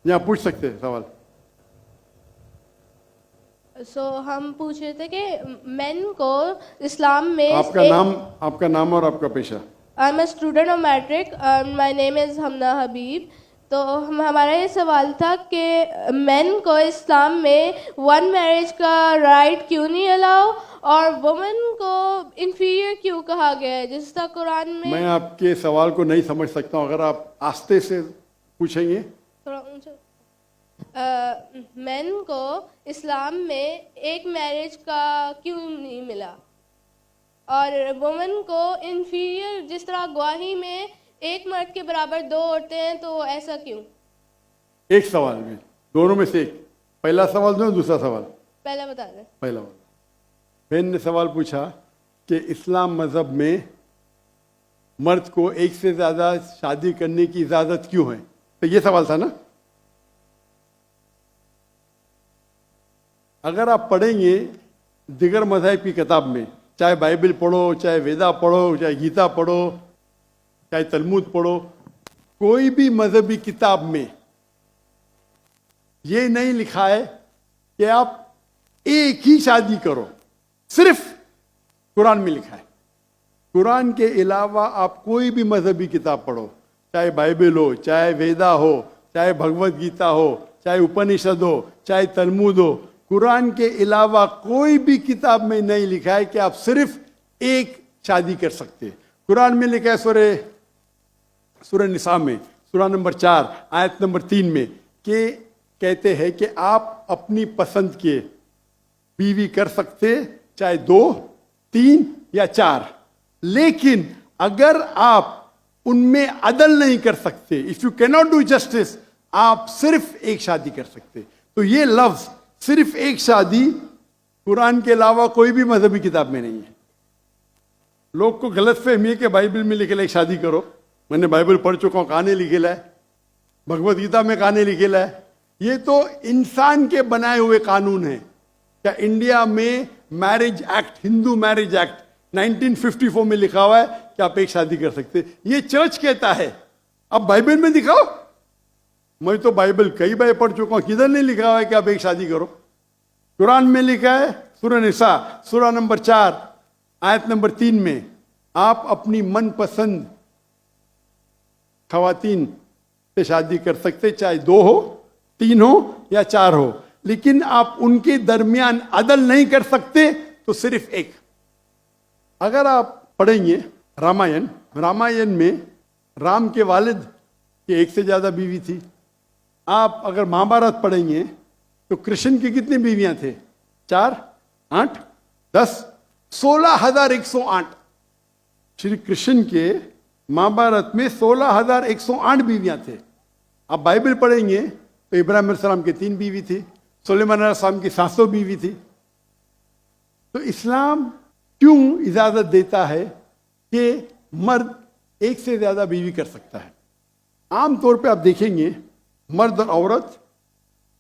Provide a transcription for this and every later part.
यहाँ पूछ सकते हैं सवाल। हम पूछ रहे थे कि मेन को इस्लाम में आपका नाम और आपका पेशा। I am a student of matric, my name is Hamna Habib. तो हमारा ये सवाल था कि मेन को इस्लाम में वन मैरिज का राइट क्यों नहीं अलाउ, और वुमेन को इन्फीरियर क्यों कहा गया है, जिस तरह कुरान में। मैं आपके सवाल को नहीं समझ सकता हूँ, अगर आप आस्ते से पूछेंगे। थोड़ा ऊंचा। मेन को इस्लाम में एक मैरिज का क्यों नहीं मिला, और वुमेन को इन्फीरियर, जिस तरह गवाही में एक मर्द के बराबर दो औरतें हैं, तो ऐसा क्यों? एक सवाल में, दोनों में से एक। पहला सवाल दो, दूसरा सवाल। पहला बता दें। पहला सवाल, बहन ने सवाल पूछा कि इस्लाम मजहब में मर्द को एक से ज्यादा शादी करने की इजाजत क्यों है, तो ये सवाल था ना। अगर आप पढ़ेंगे दिगर मज़हब की किताब में, चाहे बाइबल पढ़ो, चाहे वेदा पढ़ो, चाहे गीता पढ़ो, चाहे तलमुद पढ़ो, कोई भी मजहबी किताब में ये नहीं लिखा है कि आप एक ही शादी करो। सिर्फ कुरान में लिखा है। कुरान के अलावा आप कोई भी मजहबी किताब पढ़ो, चाहे बाइबल हो, चाहे वेदा हो, चाहे भगवत गीता हो, चाहे उपनिषद हो, चाहे तलमुद हो, कुरान के अलावा कोई भी किताब में नहीं लिखा है कि आप सिर्फ एक शादी कर सकते हैं। कुरान में लिखा है सूरह निसा में, सूरह नंबर 4 आयत नंबर 3 में, कि कहते हैं कि आप अपनी पसंद के बीवी कर सकते, चाहे 2, 3 या 4, लेकिन अगर आप उनमें अदल नहीं कर सकते, if you cannot do justice, आप सिर्फ एक शादी कर सकते। तो ये लफ्ज सिर्फ एक शादी कुरान के अलावा कोई भी मजहबी किताब में नहीं है। लोग को गलत फहमी है कि बाइबल में लिखेला एक शादी करो। मैंने बाइबल पढ़ चुका हूं, कहानी लिखेला है, भगवत गीता में कहानी लिखेला है। ये तो इंसान के बनाए हुए कानून है। क्या इंडिया में marriage act, Hindu marriage act 1954 में लिखा हुआ है कि आप एक शादी कर सकते, ये चर्च कहता है। अब बाइबल में दिखाओ। मैं तो बाइबल कई बार पढ़ चुका हूं, किधर नहीं लिखा हुआ है कि आप एक शादी करो। कुरान में लिखा है सूरह निसा, सूरह नंबर 4 आयत नंबर 3 में, आप अपनी मनपसंद खवातीन से शादी कर सकते, चाहे 2 हो, 3 हो या 4 हो, लेकिन आप उनके दरमियान अदल नहीं कर सकते, तो सिर्फ एक। अगर आप पढ़ेंगे रामायण में राम के वालिद की एक से ज्यादा बीवी थी। आप अगर महाभारत पढ़ेंगे तो कृष्ण की कितनी बीवियां थे? 4, 8, 10, 16,108। श्री कृष्ण के महाभारत में 16,108 बीवियां थे। आप बाइबल पढ़ेंगे तो इब्राहिम अलैहिस्सलाम की 3 बीवी थी, सुलेमान अलैहिस्सलाम की 700 बीवी थी। तो इस्लाम क्यों इजाजत देता है कि मर्द एक से ज्यादा बीवी कर सकता है? आमतौर पे आप देखेंगे मर्द और औरत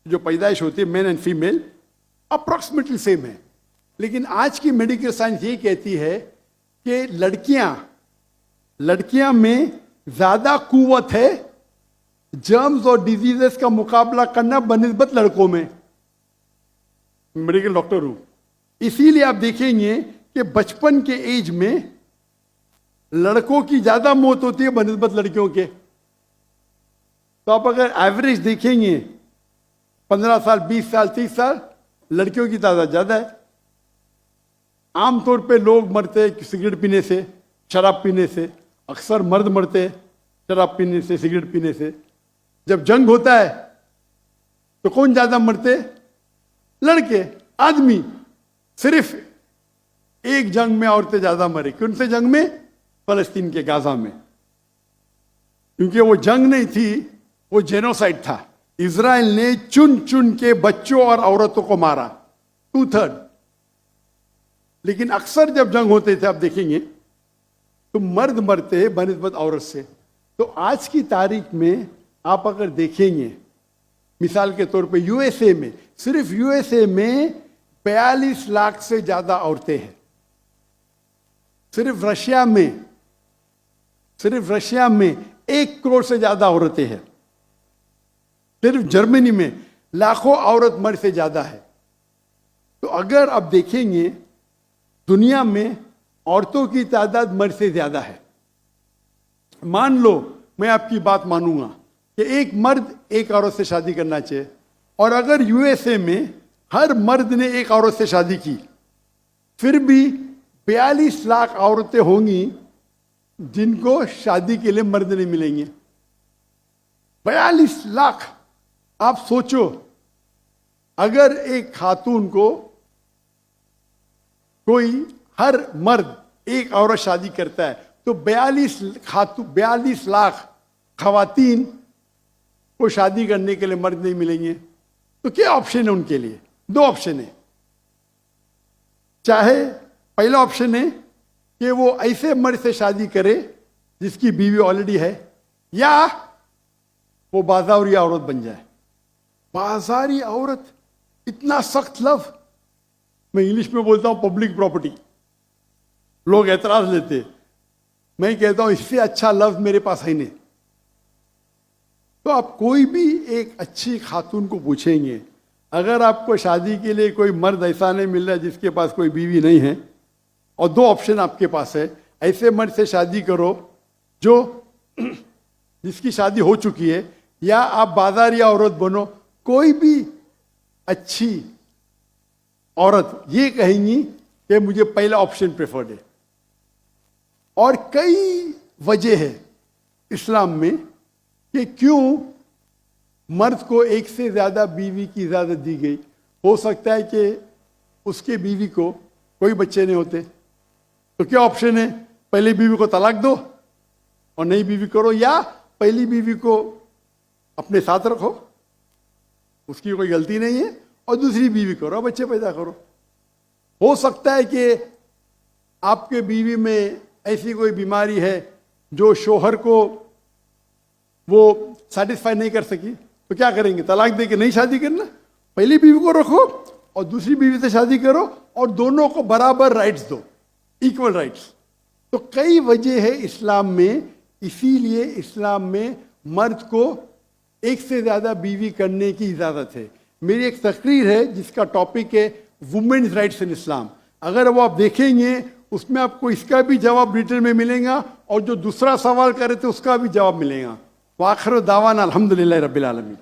जो पैदाइश होती है, main and female, approximately same है। लेकिन आज की मेडिकल साइंस ये कहती है कि लड़कियां में ज्यादा कुव्वत है जर्म्स और डिजीजेस का मुकाबला करना बनिस्बत लड़कों में। मेडिकल डॉक्टर हूं, इसीलिए आप देखेंगे कि बचपन के एज में लड़कों की ज्यादा मौत होती है बनिस्बत लड़कियों के। तो आप अगर एवरेज देखेंगे 15 साल, 20 साल, 30 साल, लड़कियों की तादाद ज्यादा है। आमतौर पे लोग मरते हैं सिगरेट पीने से, शराब पीने से। अक्सर मर्द मरते हैं शराब पीने से, सिगरेट पीने से। जब जंग होता है तो कौन ज्यादा मरते? लड़के, आदमी। सिर्फ एक जंग में औरतें ज्यादा मरी। कौन से जंग में? फलस्तीन के गाजा में। क्योंकि वो जंग नहीं थी, वो जेनोसाइड था। इजराइल ने चुन चुन के बच्चों और औरतों को मारा, 2/3। लेकिन अक्सर जब जंग होते थे, आप देखेंगे तो मर्द मरते हैं बनिस्बत औरत से। तो आज की तारीख में आप अगर देखेंगे, मिसाल के तौर पे यूएसए में, सिर्फ यूएसए में 42 लाख से ज्यादा औरतें हैं। सिर्फ रशिया में 1 करोड़ से ज्यादा औरतें हैं। सिर्फ जर्मनी में लाखों औरत मर्द से ज्यादा है। तो अगर आप देखेंगे दुनिया में औरतों की तादाद मर्द से ज्यादा है। मान लो मैं आपकी बात मानूंगा कि एक मर्द एक औरत से शादी करना चाहिए, और अगर यूएसए में हर मर्द ने एक औरत से शादी की, फिर भी 42 लाख औरतें होंगी जिनको शादी के लिए मर्द नहीं मिलेंगे। 42 लाख। आप सोचो, अगर एक खातून को कोई हर मर्द एक औरत शादी करता है तो 42 लाख खवातीन को शादी करने के लिए मर्द नहीं मिलेंगे। तो क्या ऑप्शन है उनके लिए? 2 ऑप्शन है। चाहे पहला ऑप्शन है कि वो ऐसे मर्द से शादी करे जिसकी बीवी ऑलरेडी है, या वो बाजारी औरत बन जाए। बाजारी औरत, इतना सख्त लफ्ज, मैं इंग्लिश में बोलता हूं पब्लिक प्रॉपर्टी। लोग एतराज लेते, मैं कहता हूं इससे अच्छा लफ्ज मेरे पास है नहीं। तो आप कोई भी एक अच्छी खातून को पूछेंगे, अगर आपको शादी के लिए कोई मर्द ऐसा नहीं मिल रहा है जिसके पास कोई बीवी नहीं है, और 2 ऑप्शन आपके पास है, ऐसे मर्द से शादी करो जो जिसकी शादी हो चुकी है, या आप बाजारी औरत बनो। कोई भी अच्छी औरत ये कहेंगी कि मुझे पहला ऑप्शन प्रेफर्ड है। और कई वजह है इस्लाम में कि क्यों मर्द को एक से ज्यादा बीवी की इजाजत दी गई। हो सकता है कि उसके बीवी को कोई बच्चे नहीं होते, तो क्या ऑप्शन है? पहली बीवी को तलाक दो और नई बीवी करो, या पहली बीवी को अपने साथ रखो, उसकी कोई गलती नहीं है, और दूसरी बीवी करो, बच्चे पैदा करो। हो सकता है कि आपके बीवी में ऐसी कोई बीमारी है जो शोहर को वो सेटिस्फाई नहीं कर सकी, तो क्या करेंगे? तलाक दे के नहीं शादी करना, पहली बीवी को रखो और दूसरी बीवी से शादी करो, और दोनों को बराबर राइट्स दो, इक्वल राइट्स। तो कई वजह है इस्लाम में, इसीलिए इस्लाम में मर्द को एक से ज्यादा बीवी करने की इजाजत है। मेरी एक तकरीर है जिसका टॉपिक है वुमेन्स राइट्स इन इस्लाम। अगर वो आप देखेंगे उसमें आपको इसका भी जवाब रिटर्न में मिलेगा, और जो दूसरा सवाल करे थे उसका भी जवाब मिलेगा। वाखिर दावाना अल्हम्दुलिल्लाह रब्बिल आलमीन।